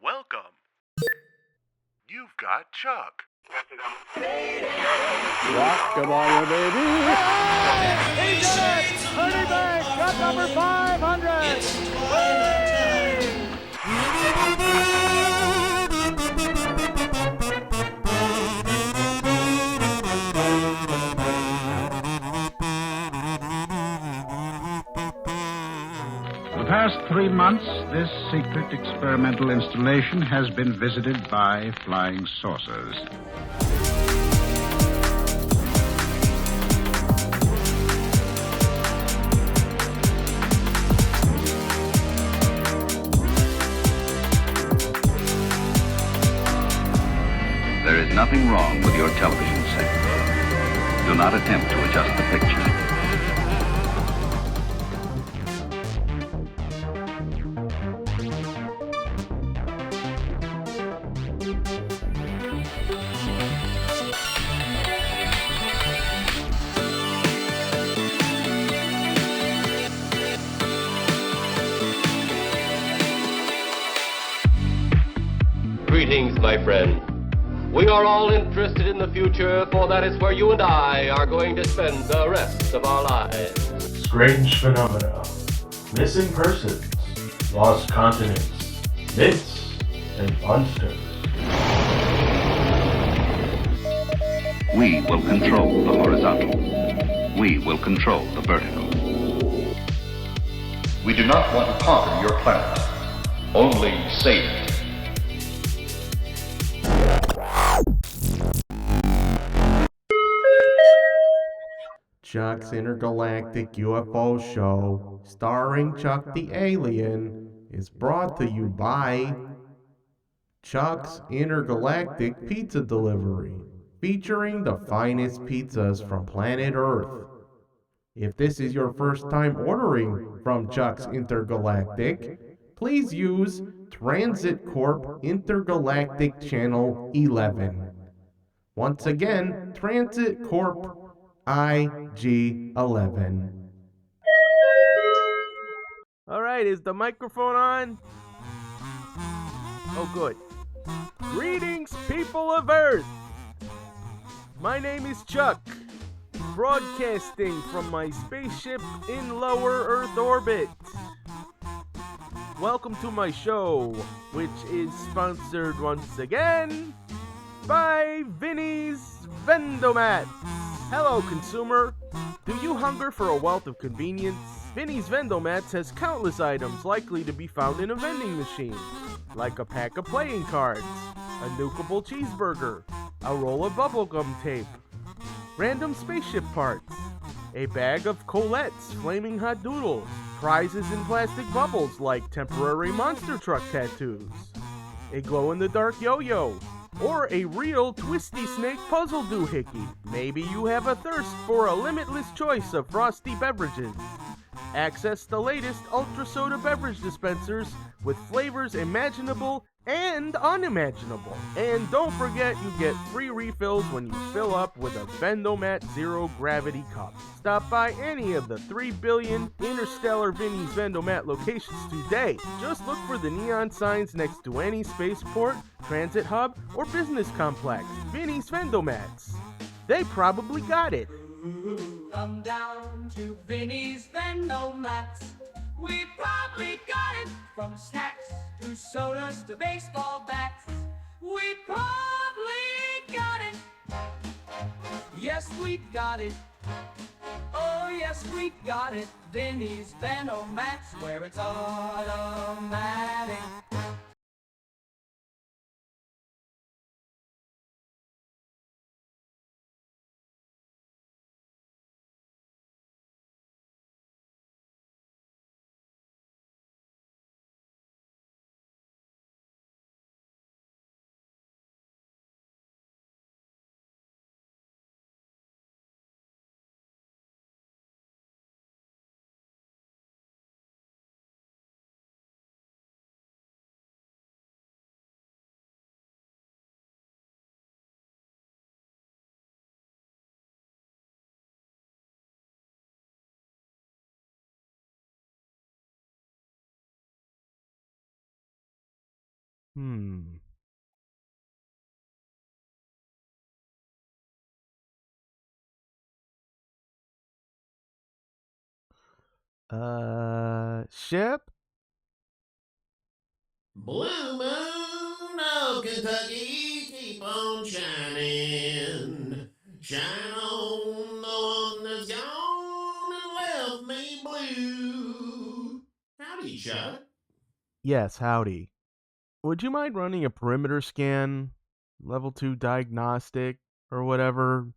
Welcome. You've got Chuck. Rock-a-bye, baby. He did it! Ernie Banks, got number 500. For the past 3 months, this secret experimental installation has been visited by flying saucers. nothing wrong with your television set. Do not attempt to adjust the picture. Greetings, my friend. We are all interested in the future, for that is where you and I are going to spend the rest of our lives. Strange phenomena, missing persons, lost continents, myths, and monsters. We will control the horizontal. We will control the vertical. We do not want to conquer your planet, only save it. Chuck's Intergalactic UFO Show, starring Chuck the Alien, is brought to you by Chuck's Intergalactic Pizza Delivery, featuring the finest pizzas from planet Earth. If this is your first time ordering from Chuck's Intergalactic, please use Transit Corp Intergalactic Channel 11. Once again, Transit Corp IG-11. All right, is the microphone on? Oh, good. Greetings, people of Earth. My name is Chuck, broadcasting from my spaceship in lower Earth orbit. Welcome to my show, which is sponsored once again by Vinny's Vendomats. Hello, consumer. Do you hunger for a wealth of convenience? Vinny's Vendomats has countless items likely to be found in a vending machine, like a pack of playing cards, a nukeable cheeseburger, a roll of bubblegum tape, random spaceship parts, a bag of Colette's Flaming Hot Doodles, prizes in plastic bubbles like temporary monster truck tattoos, a glow-in-the-dark yo-yo, or a real twisty snake puzzle doohickey. Maybe you have a thirst for a limitless choice of frosty beverages. Access the latest Ultra Soda beverage dispensers with flavors imaginable and unimaginable. And don't forget, you get free refills when you fill up with a Vendomat Zero Gravity Cup. Stop by any of the 3 billion Interstellar Vinny's Vendomat locations today. Just look for the neon signs next to any spaceport, transit hub, or business complex. Vinny's Vendomats. They probably got it. Come down to Vinny's Vendomats. We probably got it, from snacks to sodas to baseball bats. We probably got it. Yes, we got it. Oh, yes, we got it. Vinny's Vendomats, where it's automatic. Ship? Blue moon of Kentucky, keep on shining. Shine on the one that's gone and left me blue. Howdy, Chuck. Yes, howdy. Would you mind running a perimeter scan, level 2 diagnostic, or whatever?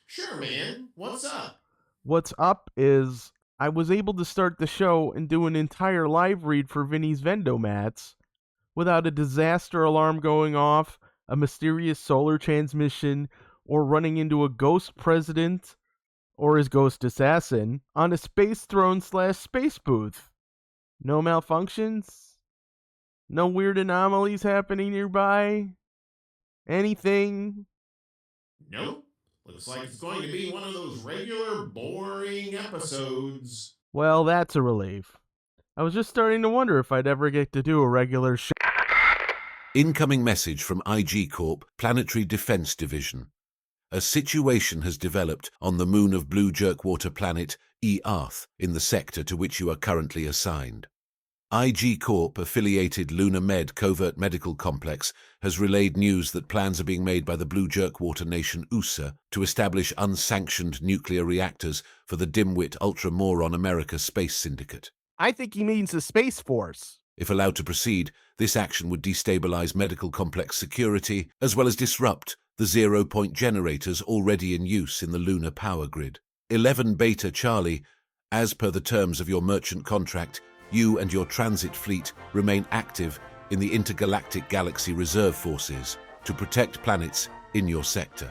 Sure, man. What's up? What's up is I was able to start the show and do an entire live read for Vinny's Vendomats without a disaster alarm going off, a mysterious solar transmission, or running into a ghost president or his ghost assassin on a space throne / space booth. No malfunctions? No weird anomalies happening nearby? Anything? Nope. Looks like it's going to be one of those regular, boring episodes. Well, that's a relief. I was just starting to wonder if I'd ever get to do a regular show. Incoming message from IG Corp, Planetary Defense Division. A situation has developed on the moon of Blue Jerkwater planet Earth in the sector to which you are currently assigned. IG Corp, affiliated Lunar Med Covert Medical Complex, has relayed news that plans are being made by the Blue Jerkwater nation USA to establish unsanctioned nuclear reactors for the dimwit ultra-moron America Space Syndicate. I think he means the Space Force. If allowed to proceed, this action would destabilize medical complex security, as well as disrupt the zero-point generators already in use in the lunar power grid. 11 Beta Charlie, as per the terms of your merchant contract, you and your transit fleet remain active in the Intergalactic Galaxy Reserve Forces to protect planets in your sector.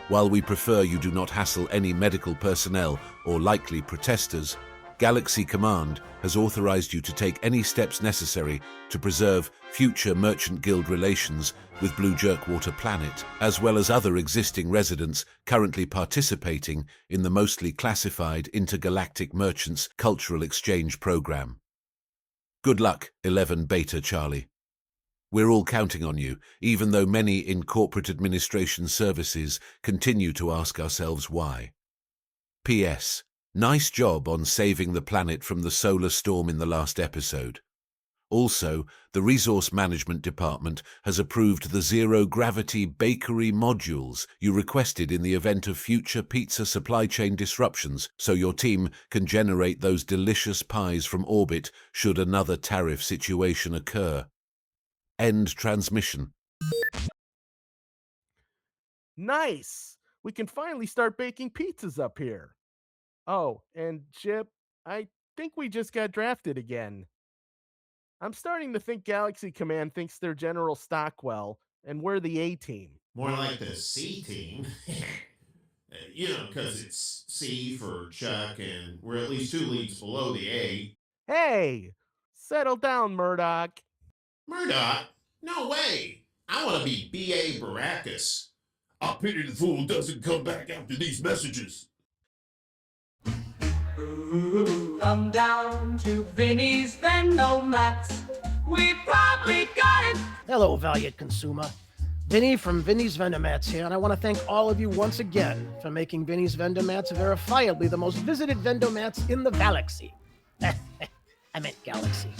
While we prefer you do not hassle any medical personnel or likely protesters, Galaxy Command has authorized you to take any steps necessary to preserve future Merchant Guild relations with Blue Jerkwater Planet, as well as other existing residents currently participating in the mostly classified Intergalactic Merchants Cultural Exchange Program. Good luck, 11 Beta Charlie. We're all counting on you, even though many in corporate administration services continue to ask ourselves why. P.S. Nice job on saving the planet from the solar storm in the last episode. Also, the Resource Management Department has approved the zero-gravity bakery modules you requested in the event of future pizza supply chain disruptions, so your team can generate those delicious pies from orbit should another tariff situation occur. End transmission. Nice! We can finally start baking pizzas up here. Oh, and Chip, I think we just got drafted again. I'm starting to think Galaxy Command thinks they're General Stockwell, and we're the A-team. More like the C team. Because it's C for Chuck, and we're at least 2 leagues below the A. Hey! Settle down, Murdoch. Murdoch? No way! I want to be B.A. Baracus. I pity the fool who doesn't come back after these messages. Come down to Vinny's Vendomats. We probably got it. Hello, valued consumer. Vinny from Vinny's Vendomats here, and I want to thank all of you once again for making Vinny's Vendomats verifiably the most visited Vendomats in the galaxy. I meant galaxy.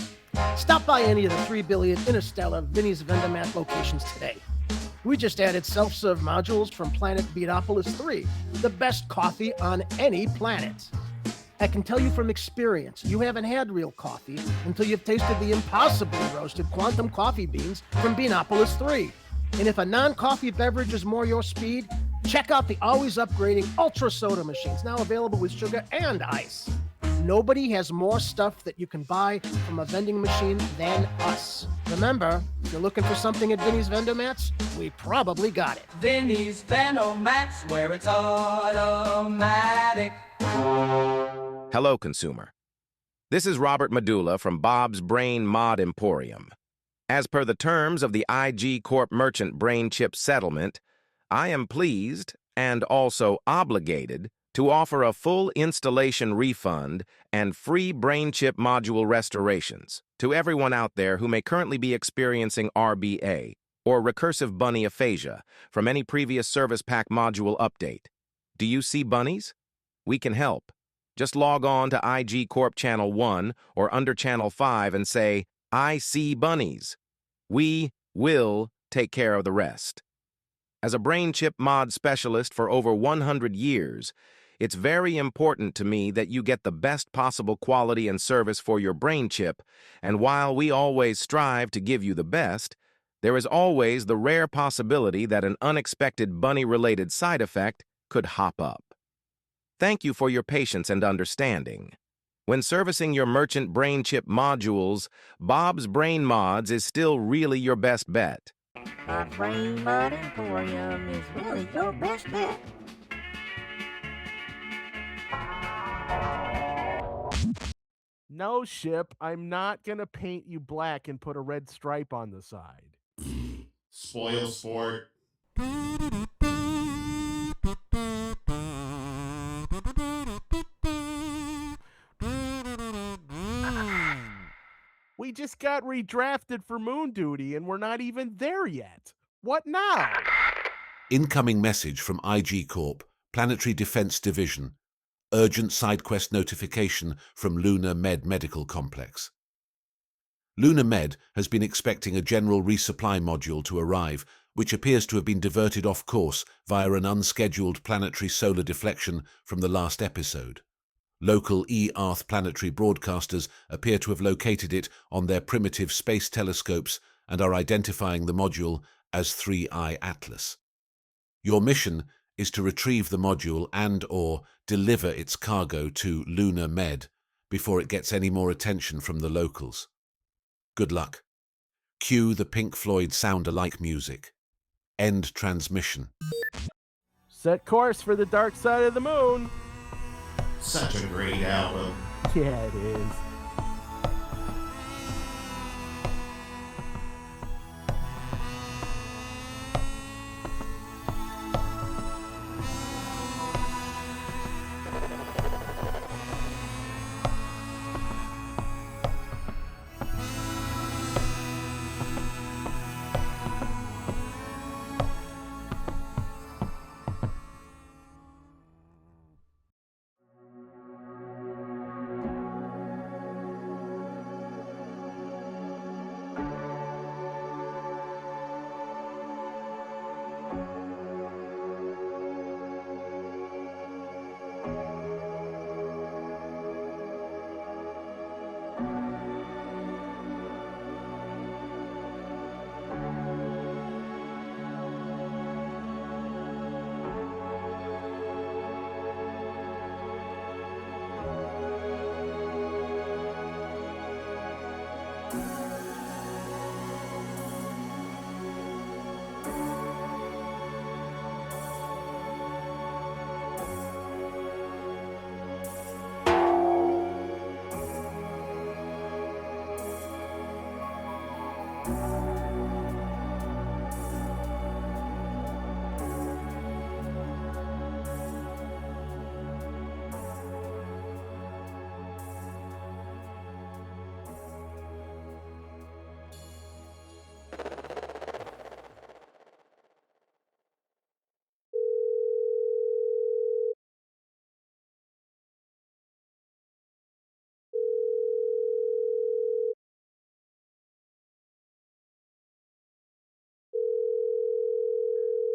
Stop by any of the 3 billion interstellar Vinny's Vendomat locations today. We just added self-serve modules from Planet Beatopolis 3, the best coffee on any planet. I can tell you from experience, you haven't had real coffee until you've tasted the impossibly roasted quantum coffee beans from Beanopolis 3. And if a non-coffee beverage is more your speed, check out the always upgrading Ultra Soda machines, now available with sugar and ice. Nobody has more stuff that you can buy from a vending machine than us. Remember, if you're looking for something at Vinny's Vendomats, we probably got it. Vinny's Vendomats, where it's automatic. Hello, consumer. This is Robert Medulla from Bob's Brain Mod Emporium. As per the terms of the IG Corp Merchant Brain Chip Settlement, I am pleased and also obligated to offer a full installation refund and free brain chip module restorations to everyone out there who may currently be experiencing RBA, or recursive bunny aphasia, from any previous service pack module update. Do you see bunnies? We can help. Just log on to IG Corp Channel 1 or under Channel 5 and say, I see bunnies. We will take care of the rest. As a brain chip mod specialist for over 100 years, it's very important to me that you get the best possible quality and service for your brain chip, and while we always strive to give you the best, there is always the rare possibility that an unexpected bunny-related side effect could hop up. Thank you for your patience and understanding. When servicing your merchant brain chip modules, Bob's Brain Mods is still really your best bet. Bob's Brain Mod Emporium is really your best bet. No, Ship, I'm not gonna paint you black and put a red stripe on the side. Spoil sport. We just got redrafted for moon duty and we're not even there yet. What now? Incoming message from IG Corp, Planetary Defense Division. Urgent side quest notification from Lunar Med Medical Complex. Lunar Med has been expecting a general resupply module to arrive, which appears to have been diverted off course via an unscheduled planetary solar deflection from the last episode. Local E-Arth planetary broadcasters appear to have located it on their primitive space telescopes and are identifying the module as 3I Atlas. Your mission is to retrieve the module and/or deliver its cargo to Lunar Med before it gets any more attention from the locals. Good luck. Cue the Pink Floyd sound-alike music. End transmission. Set course for the dark side of the moon. Such a great album. Yeah, it is.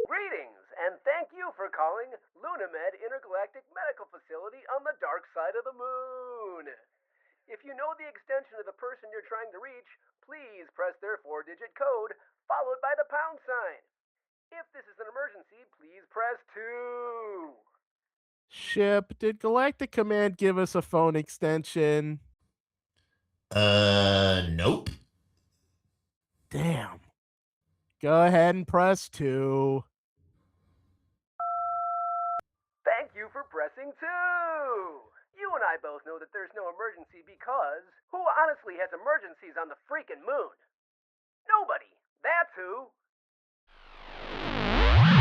Greetings, and thank you for calling Lunamed Intergalactic Medical Facility on the dark side of the moon. If you know the extension of the person you're trying to reach, please press their 4-digit code, followed by the pound sign. If this is an emergency, please press 2. Ship, did Galactic Command give us a phone extension? Nope. Damn. Go ahead and press 2. Thank you for pressing 2. You and I both know that there's no emergency because who honestly has emergencies on the freaking moon? Nobody. That's who.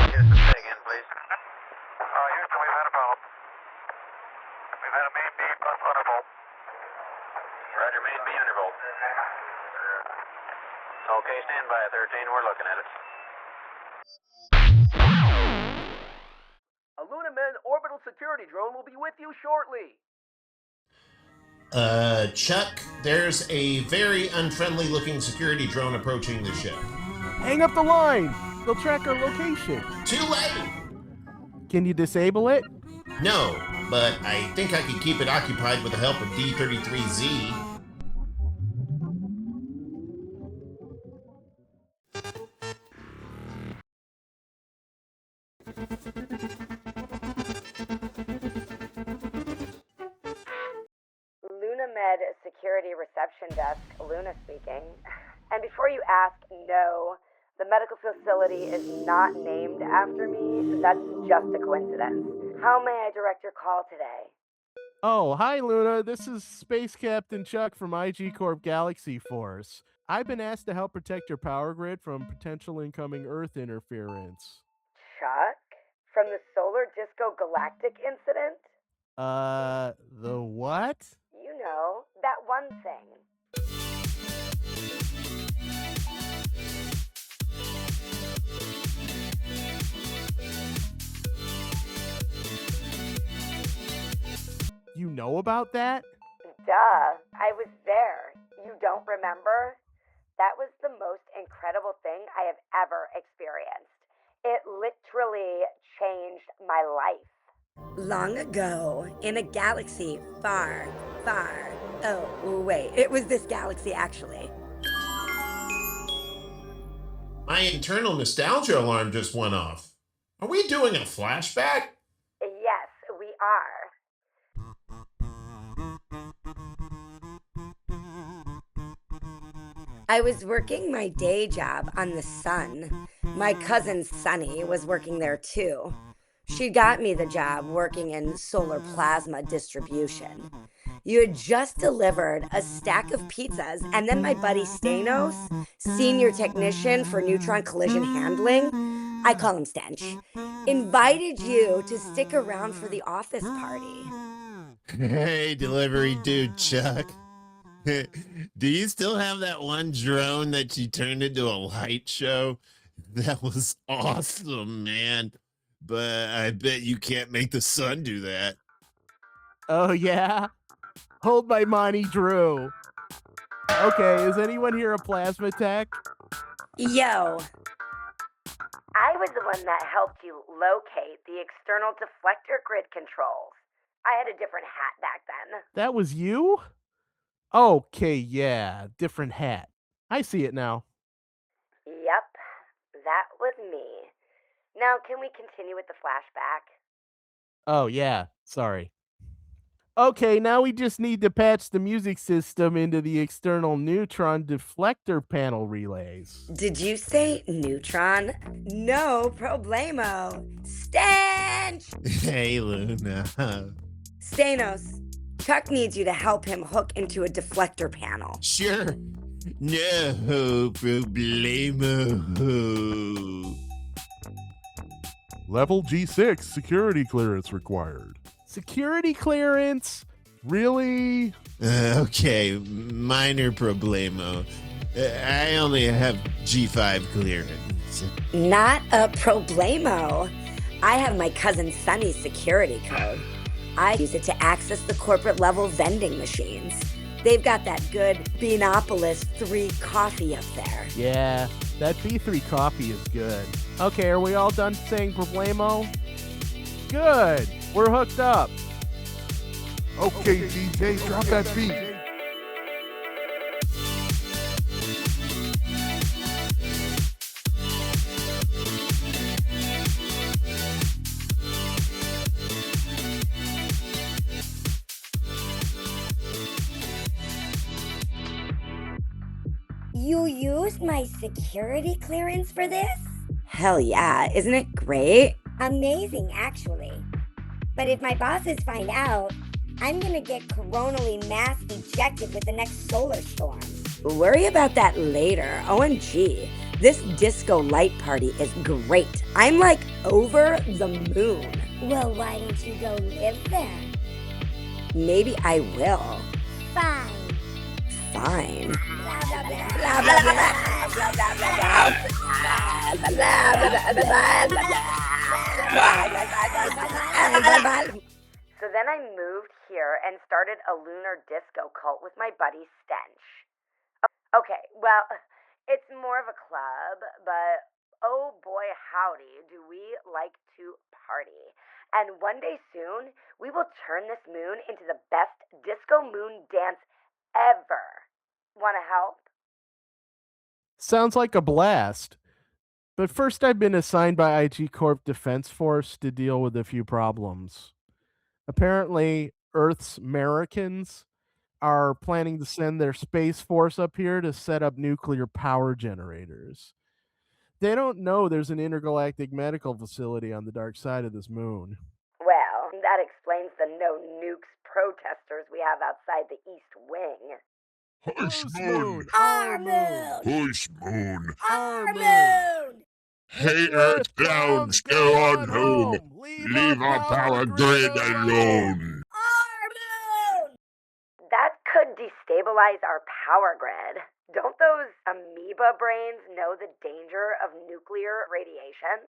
Houston, say again, please. Houston, we've had a problem. We've had a main B plus undervolt. Roger, main B undervolt. Okay, stand by at 13. We're looking at it. A Lunamed orbital security drone will be with you shortly. Chuck, there's a very unfriendly looking security drone approaching the ship. Hang up the line. They'll track our location. Too late! Can you disable it? No, but I think I could keep it occupied with the help of D-33Z. Lunamed Security Reception Desk, Luna speaking. And before you ask, no, The medical facility is not named after me. That's just a coincidence. How may I direct your call today? Oh, hi, Luna. This is Space Captain Chuck from IG Corp Galaxy Force. I've been asked to help protect your power grid from potential incoming Earth interference. Chuck? From the Solar Disco Galactic incident? The what? You know, that one thing. You know about that? Duh, I was there. You don't remember? That was the most incredible thing I have ever experienced. It literally changed my life. Long ago, in a galaxy far, far. Oh, wait, it was this galaxy actually. My internal nostalgia alarm just went off. Are we doing a flashback? Yes, we are. I was working my day job on the Sun. My cousin Sunny was working there too. She got me the job working in solar plasma distribution. You had just delivered a stack of pizzas, and then my buddy Stanos, senior technician for neutron collision handling, I call him Stench, invited you to stick around for the office party. Hey, delivery dude Chuck. Do you still have that one drone that you turned into a light show? That was awesome, man. But I bet you can't make the sun do that. Oh, yeah? Hold my money, Drew. Okay, is anyone here a plasma tech? Yo. I was the one that helped you locate the external deflector grid controls. I had a different hat back then. That was you? Okay, yeah, different hat. I see it now. Yep, that was me. Now, can we continue with the flashback? Oh, yeah, sorry. Okay, now we just need to patch the music system into the external neutron deflector panel relays. Did you say neutron? No problemo. Stench! Hey, Luna. Stanos, Chuck needs you to help him hook into a deflector panel. Sure. No problemo. Level G6 security clearance required. Security clearance? Really? Okay, minor problemo. I only have G5 clearance. Not a problemo. I have my cousin Sunny's security code. I use it to access the corporate level vending machines. They've got that good Beanopolis 3 coffee up there. Yeah, that B3 coffee is good. Okay, are we all done saying problemo? Good, we're hooked up. Okay, DJ, drop that beat. You used my security clearance for this? Hell yeah, isn't it great? Amazing, actually. But if my bosses find out, I'm gonna get coronally mass ejected with the next solar storm. Worry about that later. OMG, this disco light party is great. I'm like over the moon. Well, why don't you go live there? Maybe I will. Fine. Fine. So then I moved here and started a lunar disco cult with my buddy Stench. Okay, well, it's more of a club, but oh boy howdy, do we like to party. And one day soon, we will turn this moon into the best disco moon dance ever. Wanna help? Sounds like a blast. But first, I've been assigned by IG Corp Defense Force to deal with a few problems. Apparently, Earth's Americans are planning to send their Space Force up here to set up nuclear power generators. They don't know there's an intergalactic medical facility on the dark side of this moon. Well, that explains the no nukes protesters we have outside the East Wing. Hush, moon! Our moon! Hush, moon! Our moon! Hey, Earth clowns, go on home! Leave our power grid alone! Our moon! That could destabilize our power grid. Don't those amoeba brains know the danger of nuclear radiation?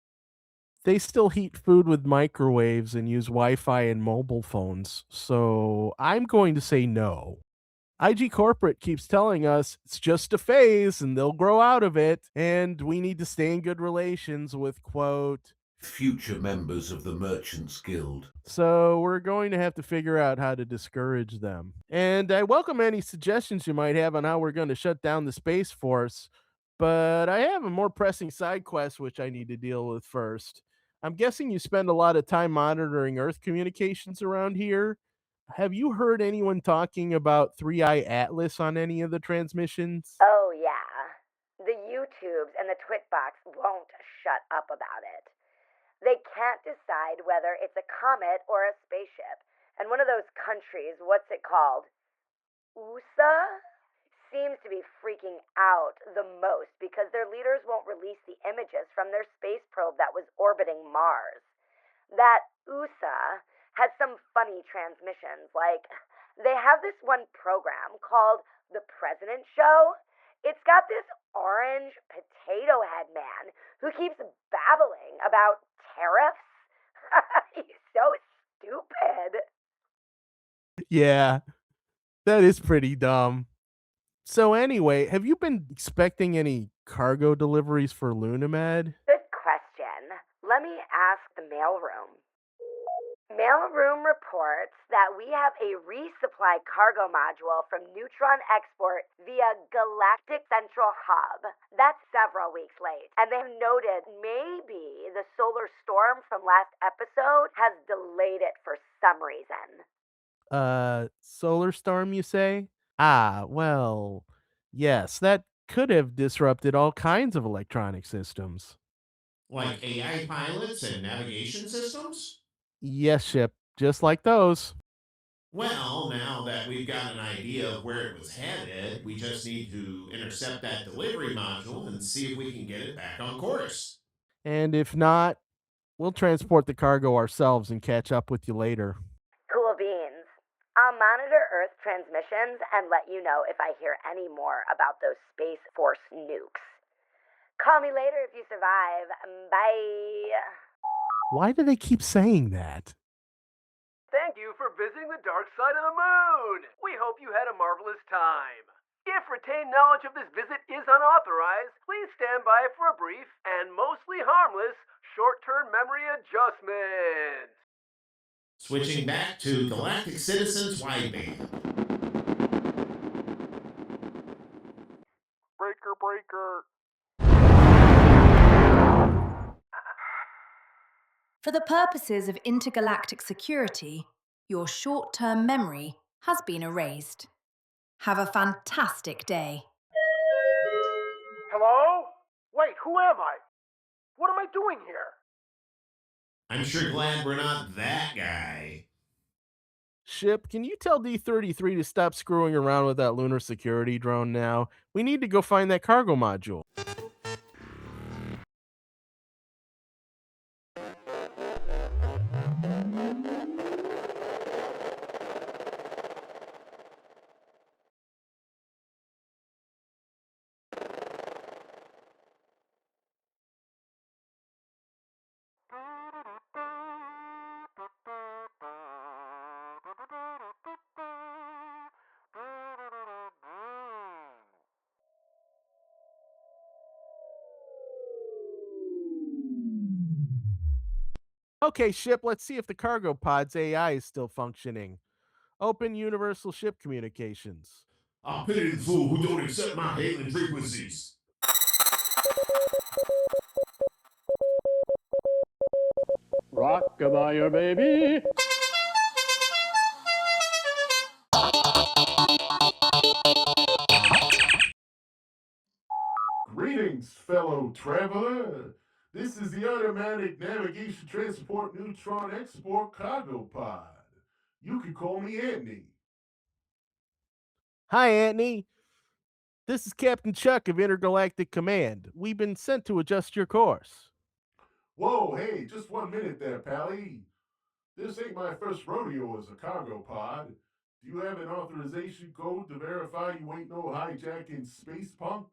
They still heat food with microwaves and use Wi-Fi and mobile phones, so I'm going to say no. IG Corporate keeps telling us it's just a phase and they'll grow out of it, and we need to stay in good relations with, quote, future members of the Merchants Guild. So we're going to have to figure out how to discourage them. And I welcome any suggestions you might have on how we're going to shut down the Space Force, but I have a more pressing side quest which I need to deal with first. I'm guessing you spend a lot of time monitoring Earth communications around here. Have you heard anyone talking about 3i Atlas on any of the transmissions? Oh, yeah. The YouTubes and the Twitbox won't shut up about it. They can't decide whether it's a comet or a spaceship. And one of those countries, what's it called? USA? Seems to be freaking out the most because their leaders won't release the images from their space probe that was orbiting Mars. That USA has some funny transmissions, like they have this one program called The President Show. It's got this orange potato head man who keeps babbling about tariffs. He's so stupid. Yeah, that is pretty dumb. So anyway, have you been expecting any cargo deliveries for Lunamed? Good question. Let me ask the mailroom. Mailroom reports that we have a resupply cargo module from Neutron Export via Galactic Central Hub. That's several weeks late, and they've noted maybe the solar storm from last episode has delayed it for some reason. Solar storm, you say? Ah, well, yes, that could have disrupted all kinds of electronic systems. Like AI pilots and navigation systems? Yes, Ship, just like those. Well, now that we've got an idea of where it was headed, we just need to intercept that delivery module and see if we can get it back on course. And if not, we'll transport the cargo ourselves and catch up with you later. Cool beans. I'll monitor Earth transmissions and let you know if I hear any more about those Space Force nukes. Call me later if you survive. Bye. Why do they keep saying that? Thank you for visiting the dark side of the moon. We hope you had a marvelous time. If retained knowledge of this visit is unauthorized, please stand by for a brief and mostly harmless short-term memory adjustment. Switching back to Galactic Citizens Wideband. Breaker. For the purposes of intergalactic security, your short-term memory has been erased. Have a fantastic day. Hello? Wait, who am I? What am I doing here? I'm sure glad we're not that guy. Ship, can you tell D-33 to stop screwing around with that lunar security drone now? We need to go find that cargo module. Okay, Ship, let's see if the cargo pod's AI is still functioning. Open Universal Ship Communications. I pity the fool who don't accept my hailing frequencies. Rockabye, baby. Greetings, fellow traveler. This is the Automatic Navigation Transport Neutron Export Cargo Pod. You can call me Anthony. Hi, Anthony. This is Captain Chuck of Intergalactic Command. We've been sent to adjust your course. Whoa, hey, just 1 minute there, Pally. This ain't my first rodeo as a cargo pod. Do you have an authorization code to verify you ain't no hijacking space punk?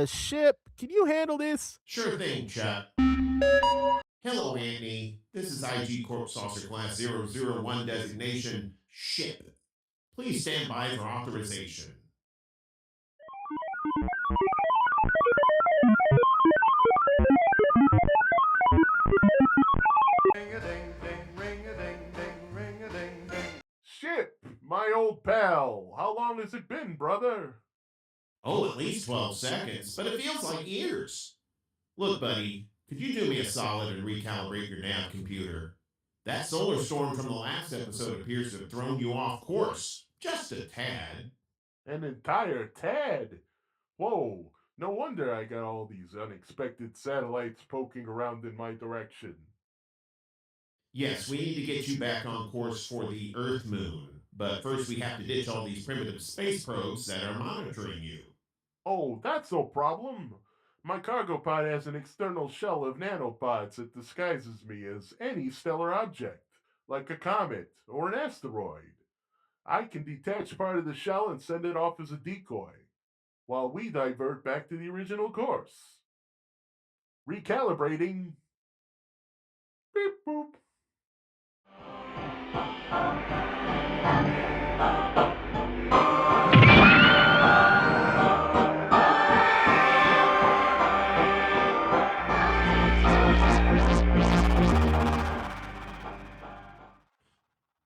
Ship, can you handle this? Sure thing, Chuck. Hello, Anthony. This is IG Corp Saucer Class 001 designation, Ship. Please stand by for authorization. Ship, my old pal. How long has it been, brother? Oh, at least 12 seconds, but it feels like years. Look, buddy, could you do me a solid and recalibrate your nav computer? That solar storm from the last episode appears to have thrown you off course. Just a tad. An entire tad? Whoa, no wonder I got all these unexpected satellites poking around in my direction. Yes, we need to get you back on course for the Earth Moon, but first we have to ditch all these primitive space probes that are monitoring you. Oh, that's no problem. My cargo pod has an external shell of nanopods that disguises me as any stellar object, like a comet or an asteroid. I can detach part of the shell and send it off as a decoy, while we divert back to the original course. Recalibrating. Beep boop.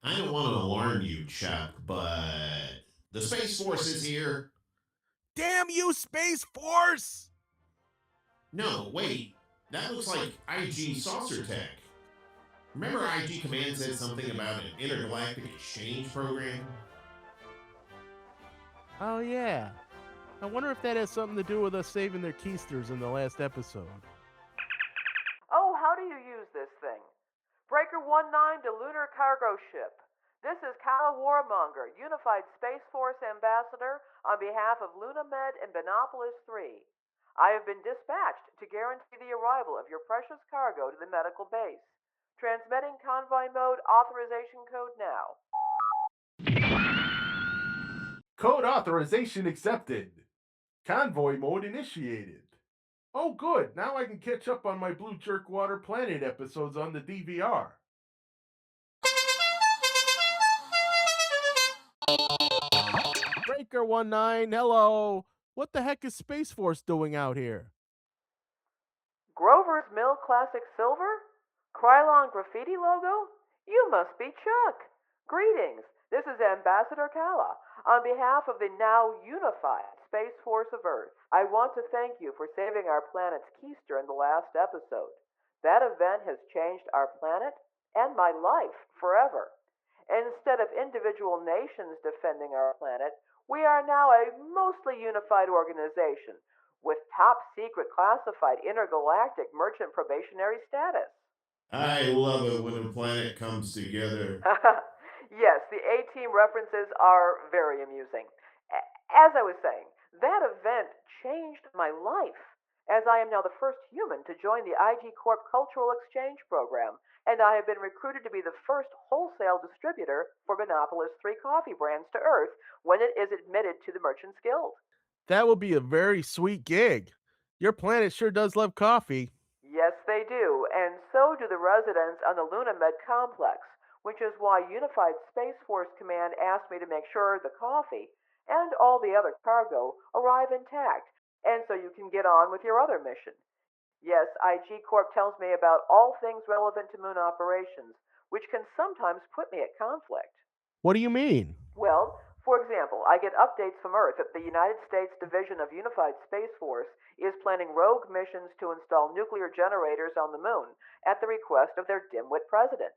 I don't want to alarm you, Chuck, but the Space Force is here. Damn you, Space Force! No, wait. That looks like IG Saucer Tech. Remember IG Command said something about an intergalactic exchange program? Oh, yeah. I wonder if that has something to do with us saving their keisters in the last episode. Oh, how do you use this thing? Breaker 19 to Lunar Cargo Ship. This is Kala Warmonger, Unified Space Force Ambassador on behalf of LunaMed and Benopolis 3. I have been dispatched to guarantee the arrival of your precious cargo to the medical base. Transmitting convoy mode authorization code now. Code authorization accepted. Convoy mode initiated. Oh, good. Now I can catch up on my Blue Jerkwater Planet episodes on the DVR. Breaker 19, hello. What the heck is Space Force doing out here? Grover's Mill Classic Silver? Krylon graffiti logo? You must be Chuck. Greetings. This is Ambassador Kala. On behalf of the now unified Space Force of Earth, I want to thank you for saving our planet's keister in the last episode. That event has changed our planet and my life forever. Instead of individual nations defending our planet, we are now a mostly unified organization with top secret classified intergalactic merchant probationary status. I love it when a planet comes together. Yes, the A-Team references are very amusing. As I was saying, that event changed my life, as I am now the first human to join the IG Corp Cultural Exchange Program, and I have been recruited to be the first wholesale distributor for Benopolis 3 coffee brands to Earth when it is admitted to the Merchants Guild. That will be a very sweet gig. Your planet sure does love coffee. Yes, they do, and so do the residents on the LunaMed complex, which is why Unified Space Force Command asked me to make sure the coffee and all the other cargo arrive intact, and so you can get on with your other mission. Yes, IG Corp tells me about all things relevant to moon operations, which can sometimes put me at conflict. What do you mean? Well, for example, I get updates from Earth that the United States Division of Unified Space Force is planning rogue missions to install nuclear generators on the moon at the request of their dimwit president.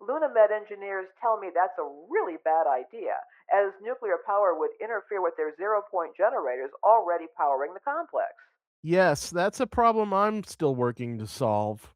LunaMed engineers tell me that's a really bad idea, as nuclear power would interfere with their zero-point generators already powering the complex. Yes, that's a problem I'm still working to solve.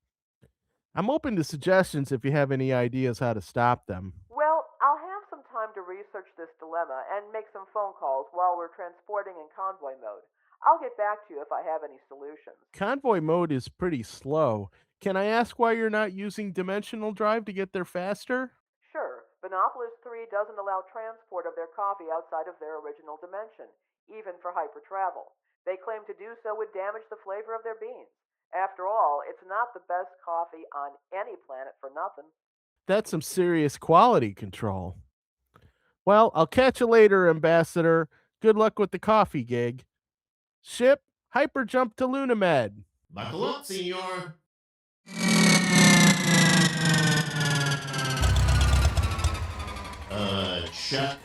I'm open to suggestions if you have any ideas how to stop them. Well, I'll have some time to research this dilemma and make some phone calls while we're transporting in convoy mode. I'll get back to you if I have any solutions. Convoy mode is pretty slow. Can I ask why you're not using dimensional drive to get there faster? Sure, Binopolis 3 doesn't allow transport of their coffee outside of their original dimension, even for hypertravel. They claim to do so would damage the flavor of their beans. After all, it's not the best coffee on any planet for nothing. That's some serious quality control. Well, I'll catch you later, Ambassador. Good luck with the coffee gig. Ship, hyperjump to LunaMed. Buckle up, senor. Chuck,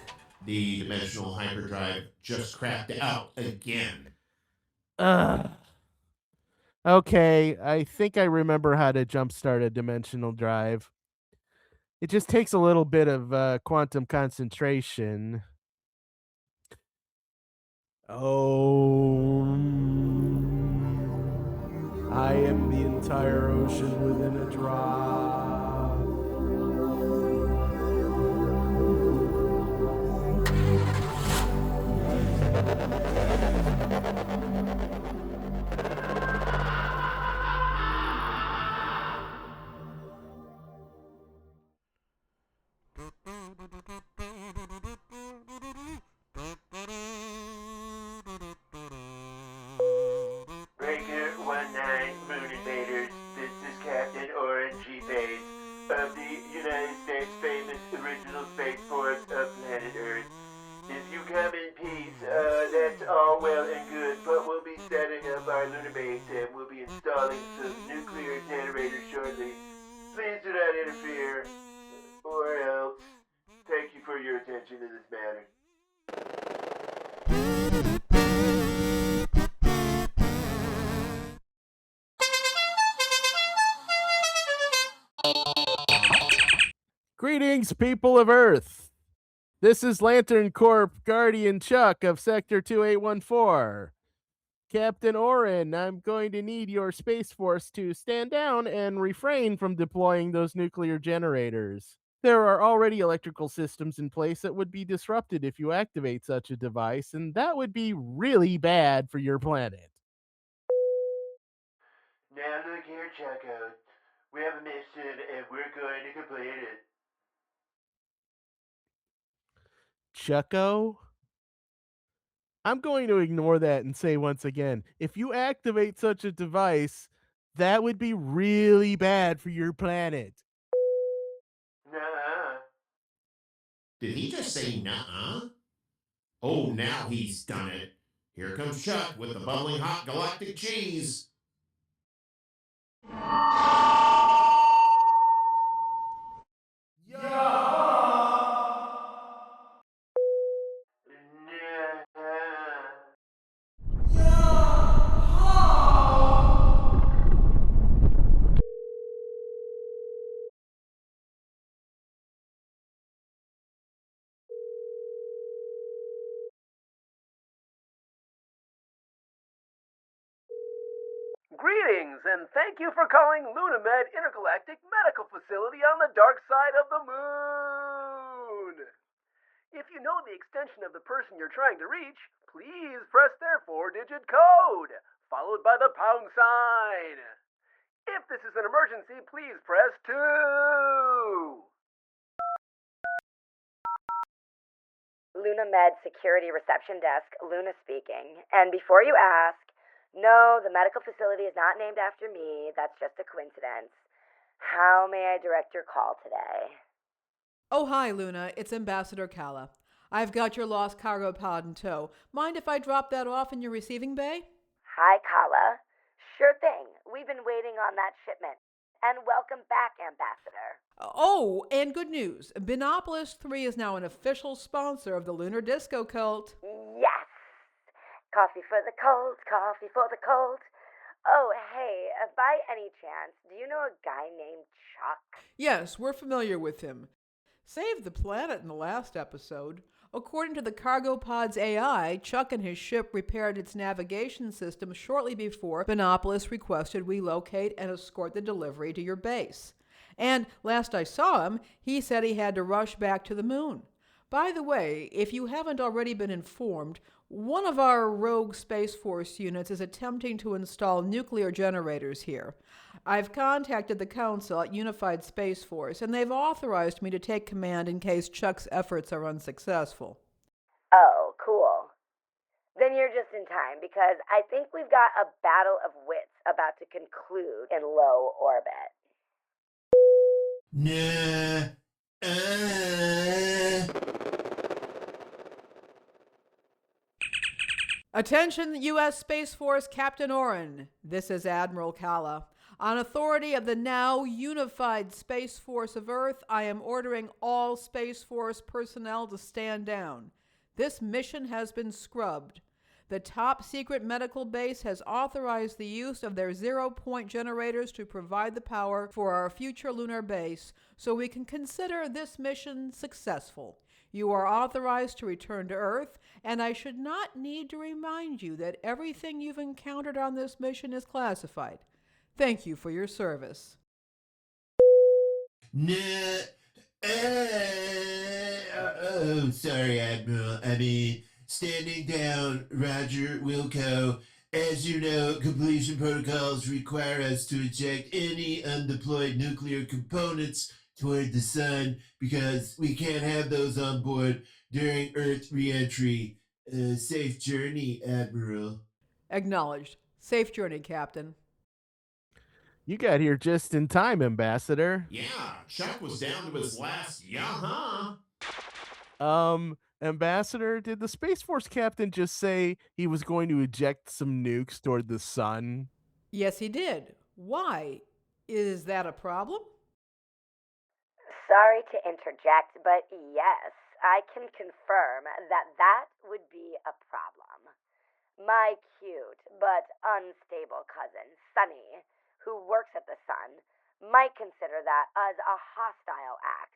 the dimensional hyperdrive just crapped out again. Okay, I think I remember how to jumpstart a dimensional drive. It just takes a little bit of quantum concentration. Oh, I am the entire ocean within a drop. Breaker 19, Moon Invaders. This is Captain Orange G. Bates of the United States famous original spaceport of planet Earth. If you come in peace, that's all well and good, but we'll be setting up our lunar base and we'll be installing some nuclear generators shortly. Please do not interfere, or else. Thank you for your attention to this matter. Greetings, people of Earth. This is Lantern Corp Guardian Chuck of Sector 2814. Captain Orin, I'm going to need your Space Force to stand down and refrain from deploying those nuclear generators. There are already electrical systems in place that would be disrupted if you activate such a device, and that would be really bad for your planet. Now look here, Chucko. We have a mission and we're going to complete it. Chucko? I'm going to ignore that and say once again, if you activate such a device, that would be really bad for your planet. Nuh-uh. Did he just say nuh-uh? Oh, now he's done it. Here comes Chuck with the bubbling hot galactic cheese. Greetings, and thank you for calling LunaMed Intergalactic Medical Facility on the dark side of the moon. If you know the extension of the person you're trying to reach, please press their 4-digit code, followed by the pound sign. If this is an emergency, please press 2. LunaMed Security Reception Desk, Luna speaking. And before you ask, no, the medical facility is not named after me. That's just a coincidence. How may I direct your call today? Oh, hi, Luna. It's Ambassador Kala. I've got your lost cargo pod in tow. Mind if I drop that off in your receiving bay? Hi, Kala. Sure thing. We've been waiting on that shipment. And welcome back, Ambassador. Oh, and good news. Binopolis 3 is now an official sponsor of the Lunar Disco Cult. Yes! Coffee for the cold, coffee for the cold. Oh, hey, by any chance, do you know a guy named Chuck? Yes, we're familiar with him. Saved the planet in the last episode. According to the cargo pod's AI, Chuck and his ship repaired its navigation system shortly before Binopolis requested we locate and escort the delivery to your base. And last I saw him, he said he had to rush back to the moon. By the way, if you haven't already been informed, one of our rogue Space Force units is attempting to install nuclear generators here. I've contacted the Council at Unified Space Force, and they've authorized me to take command in case Chuck's efforts are unsuccessful. Oh, cool. Then you're just in time, because I think we've got a battle of wits about to conclude in low orbit. Nah. Attention, U.S. Space Force Captain Oren. This is Admiral Kala. On authority of the now unified Space Force of Earth, I am ordering all Space Force personnel to stand down. This mission has been scrubbed. The top secret medical base has authorized the use of their zero-point generators to provide the power for our future lunar base, so we can consider this mission successful. You are authorized to return to Earth, and I should not need to remind you that everything you've encountered on this mission is classified. Thank you for your service. Oh, sorry, Admiral. Standing down, Roger Wilco. As you know, completion protocols require us to eject any undeployed nuclear components toward the sun because we can't have those on board during Earth re-entry. Safe journey, Admiral. Acknowledged. Safe journey, Captain. You got here just in time, Ambassador. Yeah, Chuck was down to his last yaha. Ambassador, did the Space Force captain just say he was going to eject some nukes toward the sun? Yes, he did. Why? Is that a problem? Sorry to interject, but yes, I can confirm that would be a problem. My cute but unstable cousin, Sunny, who works at the sun, might consider that as a hostile act.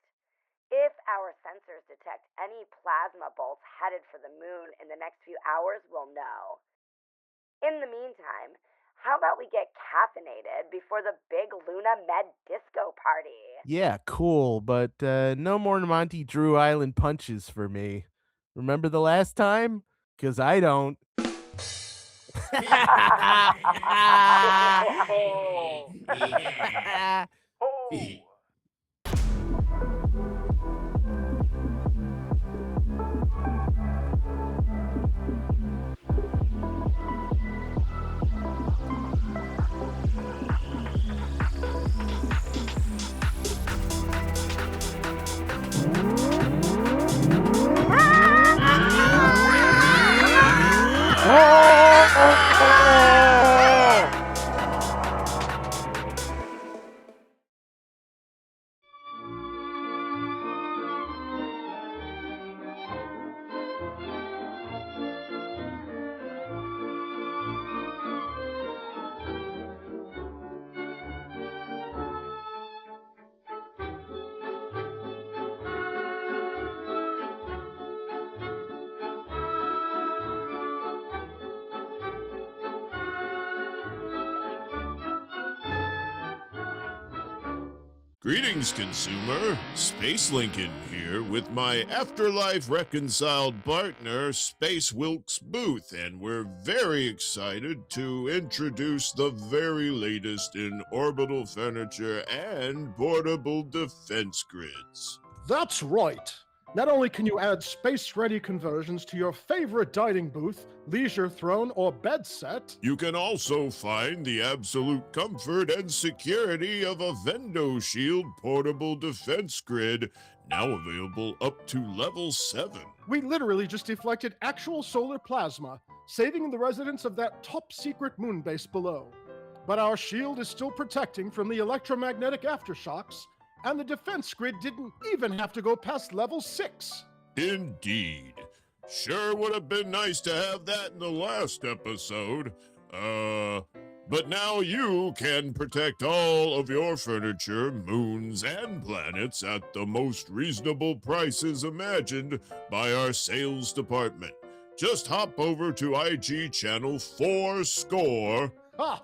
If our sensors detect any plasma bolts headed for the moon in the next few hours, we'll know. In the meantime, how about we get caffeinated before the big Luna Med disco party? Yeah, cool, but no more Monty Drew Island punches for me. Remember the last time? 'Cause I don't. Greetings, consumer. Space Lincoln here with my Afterlife reconciled partner, Space Wilkes Booth, and we're very excited to introduce the very latest in orbital furniture and portable defense grids. That's right. Not only can you add space-ready conversions to your favorite dining booth, leisure throne, or bed set, You can also find the absolute comfort and security of a Vendo Shield portable defense grid, now available up to level 7. we literally just deflected actual solar plasma, saving the residents of that top-secret moon base below. But our shield is still protecting from the electromagnetic aftershocks, and the defense grid didn't even have to go past level 6. Indeed. Sure would have been nice to have that in the last episode. But now you can protect all of your furniture, moons, and planets at the most reasonable prices imagined by our sales department. Just hop over to IG Channel 4 Score. Ha!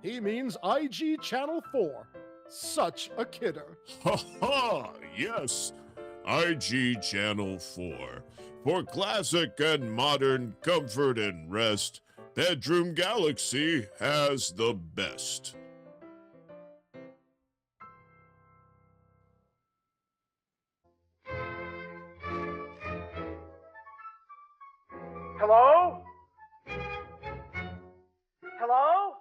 He means IG Channel 4. Such a kidder. Ha ha! Yes, IG Channel 4. For classic and modern comfort and rest, Bedroom Galaxy has the best. Hello? Hello?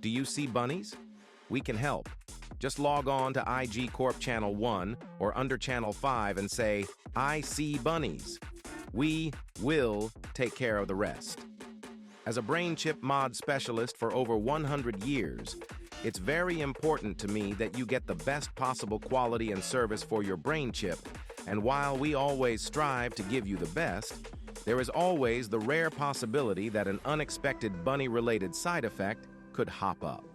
Do you see bunnies? We can help. Just log on to IG Corp Channel 1 or under Channel 5 and say, I see bunnies. We will take care of the rest. As a brain chip mod specialist for over 100 years, it's very important to me that you get the best possible quality and service for your brain chip, and while we always strive to give you the best, there is always the rare possibility that an unexpected bunny-related side effect could hop up.